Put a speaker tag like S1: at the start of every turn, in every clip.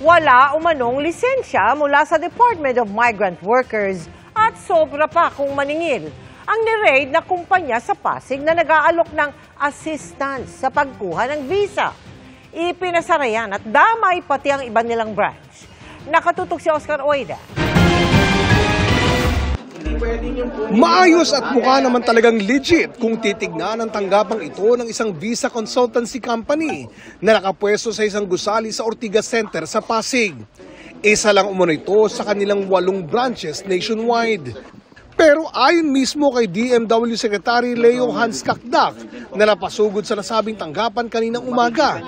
S1: wala umanong lisensya mula sa Department of Migrant Workers at sobra pa kung maningil ang ni-raid na kumpanya sa Pasig na nag-aalok ng assistance sa pagkuha ng visa. Ipinasara yan at damay pati ang iba nilang branch. Nakatutok si Oscar Oida.
S2: Maayos at mukha naman talagang legit kung titignan ang tanggapang ito ng isang visa consultancy company na nakapwesto sa isang gusali sa Ortigas Center sa Pasig. Isa lang umano ito sa kanilang 8 branches nationwide. Pero ayon mismo kay DMW Secretary Leo Hans Kakdak na napasugod sa nasabing tanggapan kaninang umaga,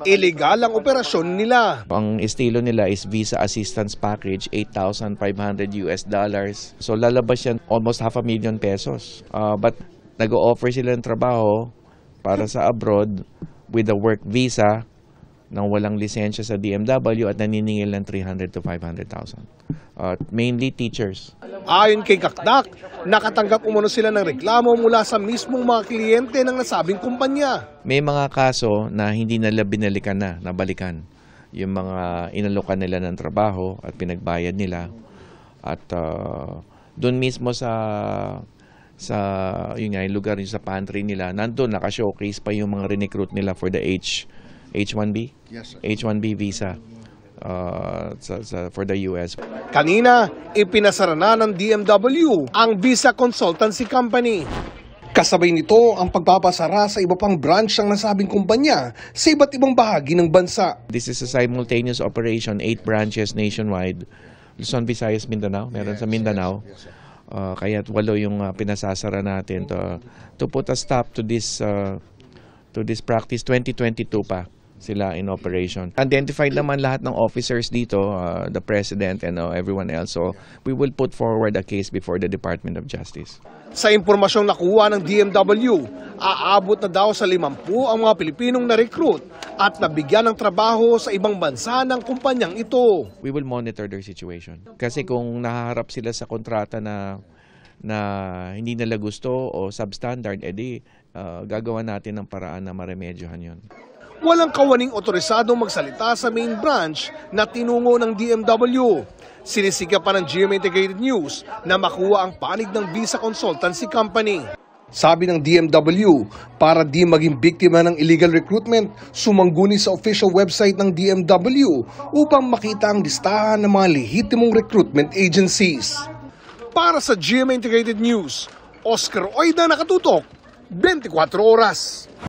S2: illegal ang operasyon nila.
S3: Ang estilo nila is visa assistance package, $8,500. So lalabas yan almost $500,000 pesos. But nag-o-offer sila ng trabaho para sa abroad with a work visa nang walang lisensya sa DMW at naniningil ng $300,000 to $500,000. Mainly teachers.
S2: Ayon kay Kakdak, nakatanggap umano sila ng reklamo mula sa mismong mga kliyente ng nasabing kumpanya.
S3: May mga kaso na hindi nila binalikan na, nabalikan. Yung mga inalokan nila ng trabaho at pinagbayad nila. At doon mismo sa yun nga, yung lugar yung sa pantry nila, nandun naka-showcase pa yung mga recruit nila for the H-1B? Yes, H-1B visa for the US.
S2: Kanina, ipinasara na ng DMW ang visa consultancy company. Kasabay nito ang pagpapasara sa iba pang branch ng nasabing kumpanya sa iba't ibang bahagi ng bansa.
S3: This is a simultaneous operation, 8 branches nationwide. Luzon, Visayas, Mindanao. Meron sa Mindanao. Kaya 8 yung pinasasara natin to put a stop to this practice. 2022 pa sila in operation. Identified naman lahat ng officers dito, the President and everyone else. So we will put forward a case before the Department of Justice.
S2: Sa impormasyong nakuha ng DMW, aabot na daw sa 50 ang mga Pilipinong na-recruit at nabigyan ng trabaho sa ibang bansa ng kumpanyang ito.
S3: We will monitor their situation. Kasi kung nahaharap sila sa kontrata na hindi nila gusto o substandard, edi gagawa natin ng paraan na maremedyohan yon.
S2: Walang kawaning otorisadong magsalita sa main branch na tinungo ng DMW. Sinisikap pa ng GMA Integrated News na makuha ang panig ng visa consultancy company. Sabi ng DMW, para di maging biktima ng illegal recruitment, sumangguni sa official website ng DMW upang makita ang listahan ng mga lehitimong recruitment agencies. Para sa GMA Integrated News, Oscar Oida, nakatutok, 24 oras.